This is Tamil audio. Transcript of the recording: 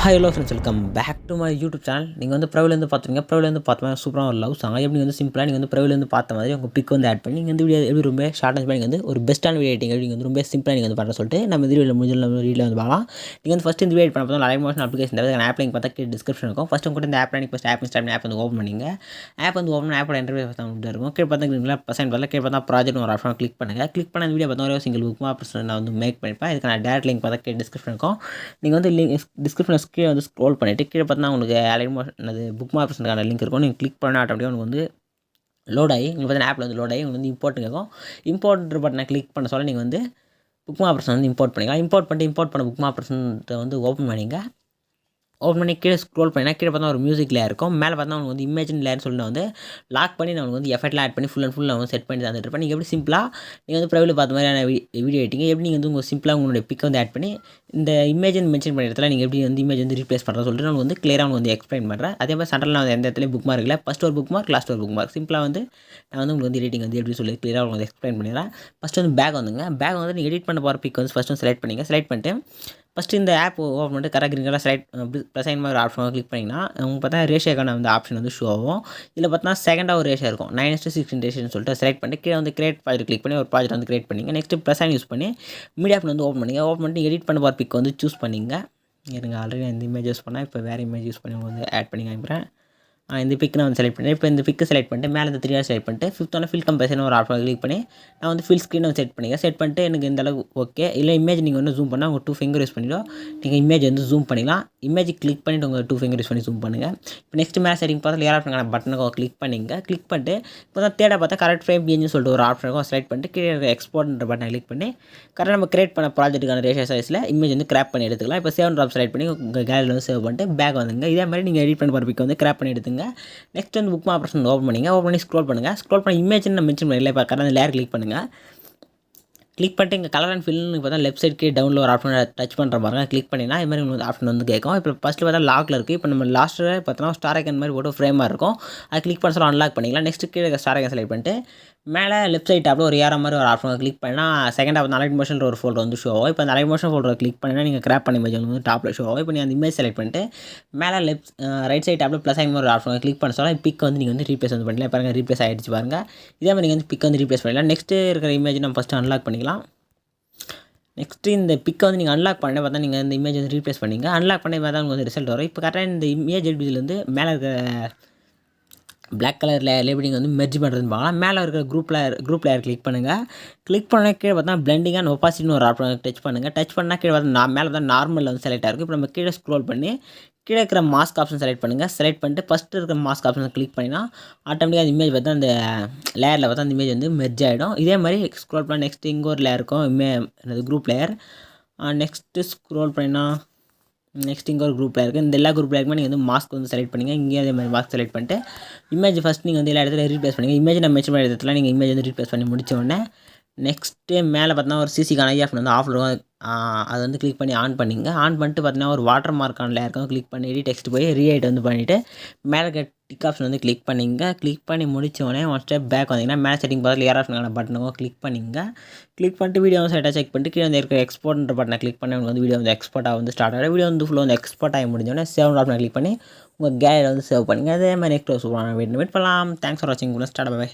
Hi hello friends, welcome back to my YouTube channel. நீங்கள் வந்து ப்ரௌலேருந்து பார்த்துருங்க. ப்ரௌலேருந்து பார்த்த மாதிரி சூப்பராக ஒரு லவ் சாங் எப்படி வந்து சிம்பிளாக நீங்கள் வந்து ப்ரௌலேருந்து பார்த்த மாதிரி உங்கள் பிக் வந்து ஆட் பண்ணி நீங்கள் வந்து வீடியோ எப்படி ரொம்ப ஷார்ட் அண்ட் நீங்கள் வந்து ஒரு பெஸ்ட்டான வீடியோ எடிட்டிங் எப்படி நீங்கள் வந்து ரொம்ப சிம்பிளாக நீங்கள் வந்து பண்ண சொல்லிட்டு நம்ம வீடியோவில் முடிஞ்சல் நம்ம வீடியோ வந்து பார்க்கலாம். நீங்கள் வந்து ஃபஸ்ட் இந்த வீடியோ பண்ண பார்த்தா லைவ் மோஷன் அப்ளிகேஷன் தேவை ஆப் லிங்க் பார்த்தா டிஸ்கிரிப்ஷன் இருக்கும். ஃபஸ்ட் உங்கள்கிட்ட இந்த app first app install app வந்து ஓப்பன் பண்ணிங்க. ஆப் வந்து ஓப்பன் ஆப்போட இன்டர்வியூ பார்த்தா வந்து இருக்கும். கீழே பார்த்தீங்கன்னா பர்சன்ட் பார்த்தா கீழே பார்த்தா ப்ராஜெக்ட் ஒரு ஆப்ஷன் கிளிக் பண்ணுங்கள். கிளிக் பண்ண வீடியோ பார்த்தா ஒரு சிங்கிள் புக் மார்க் நான் வந்து மேக் பண்ணிப்பேன். இதுக்கான டேரக்ட் லிங்க் பார்த்தா டிஸ்கிரிப்ஷன் இருக்கும். நீங்கள் வந்து லிங்க் டிஸ்கிரிப்ஷன் கீழே வந்து ஸ்க்ரோல் பண்ணிவிட்டு கீழே பார்த்தா உங்களுக்கு அது புக் மார்க்ஸ்க்கான லிங்க் இருக்கும். நீங்கள் கிளிக் பண்ண ஆட்டோமேட்டிக்காக உங்களுக்கு வந்து லோட் ஆகி உங்களுக்கு பார்த்தீங்கன்னா ஆப்பில் வந்து லோட் ஆகி உங்களுக்கு வந்து இம்போர்ட் கேட்கும். இம்போர்ட் பட்டனை கிளிக் பண்ண சொல்ல நீங்கள் வந்து புக் மார்க்ஸ் வந்து இம்போர்ட் பண்ணிக்கலாம். இம்போர்ட் பண்ண புக் மார்க்ஸ் வந்து ஓப்பன் பண்ணிங்க. ஓப்பன் பண்ணி கீழே ஸ்க்ரோல் பண்ணினா கீழே பார்த்தா ஒரு மியூசிக் லேயர் இருக்கும். மேலே பார்த்தா உங்களுக்கு வந்து இமேஜின் லேயர்னு சொல்லிட்டு வந்து லாக் பண்ணி நான் வந்து எஃபெக்ட்லாம் ஆட் பண்ணி ஃபுல் அண்ட் ஃபுல் நான் வந்து செட் பண்ணி தந்துட்டு இருப்பேன். நீங்கள் எப்படி சிம்பிளாக நீங்கள் வந்து ப்ரைவேட்டில் பார்த்த மாதிரியான வீடியோ எடிட்டிங் எப்படி நீங்கள் வந்து உங்கள் சிம்பிளாக உங்களுடைய பிக்கை வந்து ஆட் பண்ணி இந்த இமேஜின் மென்ஷன் பண்ண இடத்துல நீங்கள் எப்படி வந்து இமேஜ் வந்து ரீப்ளேஸ் பண்ணுறது சொல்லிட்டு நான் வந்து கிளியராக வந்து எக்ஸ்பிளைன் பண்ணுறேன். அதே மாதிரி சென்டரில் நான் எந்த இடத்துலையும் புக் மார்க் இல்லை. ஃபஸ்ட் ஒரு புக் மார்க், லாஸ்ட் ஒரு புக் மார்க். சிம்பிளாக வந்து நான் வந்து உங்களுக்கு வந்து எடிட்டிங் வந்து எப்படி சொல்லி கிளியராக உங்களுக்கு எக்ஸ்பிளைன் பண்ணிடுறேன். ஃபஸ்ட்டு வந்து பேக் வந்துங்க. பேக் வந்து நீங்கள் எடிட் பண்ண போகிற பிக் வந்து ஃபஸ்ட்டு செலக்ட் பண்ணிங்க. செலக்ட் பண்ணிட்டு ஃபஸ்ட்டு இந்த ஆப் ஓப்பன் பண்ணிட்டு correct green colour select plus sign மாதிரி ஆப்ஷன் கிளிக் பண்ணிங்கன்னா உங்களுக்கு பார்த்தா ரேஷியோக்கான வந்து ஆப்ஷன் வந்து ஷோ ஆகும். இதில் பார்த்தா செகண்டாக ஒரு ரேஷியோ இருக்கும் 9:16 ரேஷியோன்னு சொல்லிட்டு செலக்ட் பண்ணி கீழே வந்து கிரியேட் ப்ராஜெக்ட் கிளிக் பண்ணி ஒரு ப்ராஜெக்ட் வந்து கிரியேட் பண்ணிங்க. நெக்ஸ்ட் ப்ளஸ் சைன் யூஸ் பண்ணி மீடியா ஆப்ஷன் வந்து ஓப்பன் பண்ணிங்க. ஓப்பன் பண்ணிட்டு எடிட் பண்ண போகிற பிக் வந்து சூஸ் பண்ணிங்க. எனக்கு ஆல்ரெடி இந்த இமேஜ் யூஸ் பண்ணால் இப்போ வேறு இமேஜ் யூஸ் பண்ணி வந்து ஆட் பண்ணி காமிக்கிறேன். இந்த பிக் நான் வந்து செலக்ட் பண்ணேன். இப்போ இந்த பிக்கு செலக்ட் பண்ணிட்டு மேலே இந்த 3 செலக்ட் பண்ணிட்டு ஃபிஃப்த் ஒன்று ஃபில் கம்பேரிசன் ஒரு ஆப்ஷன் கிளிக் பண்ணி நான் வந்து ஃபில் ஸ்க்ரீன் வந்து செட் பண்ணிங்க. செட் பண்ணிட்டு எனக்கு இந்த அளவு ஓகே. இல்லை இமேஜ் நீங்கள் வந்து ஜூம் பண்ணால் உங்கள் 2 ஃபிங்கர் யூஸ் பண்ணிவிடும். நீங்கள் இமேஜ் வந்து ஜூம் பண்ணிக்கலாம். இமேஜ் கிளிக் பண்ணிவிட்டு உங்கள் 2 ஃபிங்கர் யூஸ் பண்ணி ஜூம் பண்ணுங்கள். இப்போ நெக்ஸ்ட் மேலே செட்டிங் பார்த்தா லேயர் ஆப்ஷன் பட்டனுக்கு கிளிக் பண்ணிங்க. கிளிக் பண்ணிட்டு இப்போ தான் தேட பார்த்தா கரெக்ட் ஃப்ரேம் பிஎன்னு சொல்லிட்டு ஒரு ஆப்ஷன் இருக்கும். செலக்ட் பண்ணிட்டு கீழே எக்ஸ்போர்ட்ன்ற பட்டனை கிளிக் பண்ணி கரெக்டாக நம்ம கிரியேட் பண்ண ப்ராஜெக்ட்டுக்கான ரேஷியோ சைஸில் இமேஜ் வந்து கிராப் பண்ணி எடுத்துக்கலாம். இப்போ சேவ் ட்ராப் செலக்ட் பண்ணி உங்கள் கேலரியில் வந்து சேவ் பண்ணிட்டு பேக் வந்துங்க. இதே மாதிரி நீங்கள் எடிட் பண்ண போகிற பிக் வந்து கிராப் பண்ணி எடுத்துங்க. நெக்ஸ்ட் வந்து புக் ஆப்ஷன் ஓப்பன் பண்ணிங்க. ஓப்பன் பண்ணி ஸ்க்ரோல் பண்ணுங்கள். ஸ்க்ரோல் பண்ணி இமேஜ் நான் மென்ஷன் பண்ணல. இப்போ கரெக்டாக அந்த லேயர் கிளிக் பண்ணுங்கள். கிளிக் பண்ணிட்டு இங்கே கலர் அண்ட் ஃபில்னு பார்த்தா லெஃப்ட் சைட்க்கு டவுனில் ஒரு ஆப்ஷன் டச் பண்ணுற பாருங்க. கிளிக் பண்ணினா இது மாதிரி உங்களுக்கு ஆப்ஷன் வந்து கேட்கும். இப்போ ஃபஸ்ட்டு பார்த்தா லாக்கில் இருக்குது. இப்போ நம்ம லாஸ்ட்டில் பார்த்தோன்னா ஸ்டார் ஐக்கன் மாதிரி போட்டு ஃப்ரேமாக இருக்கும். அது கிளிக் பண்ண சொல்ல அன்லாக் பண்ணிக்கலாம். நெக்ஸ்ட் கீழே ஸ்டார் ஐக்கன் செலக்ட் பண்ணிட்டு மேலே லெஃப்ட் சைட் டாப்பில் ஒரு ஏற மாதிரி ஒரு ஆப்ஷன் கிளிக் பண்ணால் செகண்ட் ஆஃப் அலைட் மோஷன் ஒரு ஃபோல்டர் வந்து ஷோ ஆகும். இப்போ அந்த அலைட் மோஷன் ஃபோல்டர் கிளிக் பண்ணினா நீங்கள் கிராப் பண்ண இமேஜ் வந்து டாப்பில் ஷோ ஆகும். இப்போ நீங்கள் அந்த இமேஜ் செலக்ட் பண்ணிட்டு மேலே ரைட் சைட் டாப்பில் ப்ளஸ் ஐக்கன் ஒரு ஆப்ஷன் கிளிக் பண்ண சொல்ல பிக் வந்து நீங்கள் வந்து ரீப்ளேஸ் வந்து பண்ணலாம். பாருங்கள் ரீப்ளேஸ் ஆகிடுச்சு பாருங்கள். இதே மாதிரி நீங்கள் வந்து பிக் வந்து ரீப்ளேஸ் பண்ணலாம். நெக்ஸ்ட்டு இருக்கிற இமேஜ் நம்ம ஃபஸ்ட்டு அன்லாக் பண்ணிக்கலாம். நெக்ஸ்ட்டு இந்த பிக்கை வந்து நீங்கள் அன்லாக் பண்ண பார்த்தா நீங்கள் இந்த இமேஜ் வந்து ரீப்ளேஸ் பண்ணிங்க. அன்லாக் பண்ணி பார்த்தா உங்களுக்கு வந்து ரிசல்ட் வரும். இப்போ கரெக்டாக இந்த இமேஜ் எடிட்டிங்லேருந்து மேலே இருக்கிற பிளாக் கலர் லேபிளிங் வந்து மெர்ஜ் பண்ணுறதுன்னு பார்க்கலாம். மேலே இருக்கிற குரூப் லேயர் கிளிக் பண்ணுங்கள். கிளிக் பண்ணால் கீழே பார்த்தா பிளெண்டிங் அண்ட் ஒப்பாசிட்டின்னு ஒரு ஆப்ஷன் டச் பண்ணுங்கள். டச் பண்ணால் கீழே பார்த்தா மேலே தான் நார்மல் வந்து செலக்ட் ஆகிருக்கும். இப்போ நம்ம கீழே ஸ்க்ரோல் பண்ணி கீழே இருக்கிற மாஸ்க் ஆப்ஷன் செலக்ட் பண்ணுங்கள். செலக்ட் பண்ணிட்டு ஃபஸ்ட்டு இருக்கிற மாஸ்க் ஆப்ஷன் கிளிக் பண்ணினா ஆட்டோமேட்டிக்காக அந்த இமேஜ் பார்த்தா அந்த லேயரில் பார்த்தா அந்த இமேஜ் வந்து மெர்ஜ் ஆகிடும். இதே மாதிரி ஸ்க்ரோல் பண்ணால் நெக்ஸ்ட் இங்கே ஒரு லேயர் இருக்கும் குரூப் லேயர். நெக்ஸ்ட்டு ஸ்க்ரோல் பண்ணினா நெக்ஸ்ட் இங்கே ஒரு குரூப்பில் இருக்குது. இந்த எல்லா குரூப்பில் இருக்குமே நீங்கள் வந்து மாஸ்க் வந்து செலக்ட் பண்ணிங்க. இங்கே அதே மாதிரி மாஸ்க் செலக்ட் பண்ணிட்டு இமேஜ் ஃபஸ்ட் நீங்கள் வந்து எல்லா இடத்துல ரீப்ளேஸ் பண்ணுங்கள். இமேஜ் நம்ம மென்ஷன் பண்ண இடத்துல நீங்கள் இமேஜ் வந்து ரீப்ளேஸ் பண்ணி முடிச்ச உடனே நெக்ஸ்ட்டு மேலே பார்த்தீங்கன்னா ஒரு சிசிக்கான ஐஎஃப் வந்து ஆஃப் இருக்கும். அதை வந்து கிளிக் பண்ணி ஆன் பண்ணிங்க. ஆன் பண்ணிட்டு பார்த்தீங்கன்னா ஒரு வாட்டர் மார்க்கான லேயர் இருக்கும். கிளிக் பண்ணி எடிட் டெக்ஸ்ட் போய் ரீஎடிட் வந்து பண்ணிவிட்டு மேலே டிக் ஆப்ஷன் வந்து கிளிக் பண்ணிங்க. கிளிக் பண்ணி முடிச்சோடனே ஒன் ஸ்டெப் பேக் வந்தீங்கன்னா மேலே செட்டிங் பார்த்து லேயர் ஆப்ஷனான பட்டனுக்கும் கிளிக் பண்ணிங்க. கிளிக் பண்ணிட்டு வீடியோ வந்து செட்டாக செக் பண்ணிட்டு கீழே வந்து இருக்கிற எக்ஸ்போர்ட்ன்ற பட்டனை கிளிக் பண்ணி உங்களுக்கு வந்து வீடியோ வந்து எக்ஸ்போர்ட்டாக வந்து ஸ்டார்ட் ஆகிடும். வீடியோ வந்து ஃபுல்லாக வந்து எக்ஸ்போர்ட் ஆகி முடிஞ்சோடனே சேவ் ஆப்ஷனை கிளிக் பண்ணி உங்கள் கேலரியில் வந்து சேவ் பண்ணுங்கள். அதே மாதிரி நெக்ஸ்ட் சூப்பரான வெயிட் பண்ணலாம். தேங்க்ஸ் ஃபார் வாட்சிங். Start by.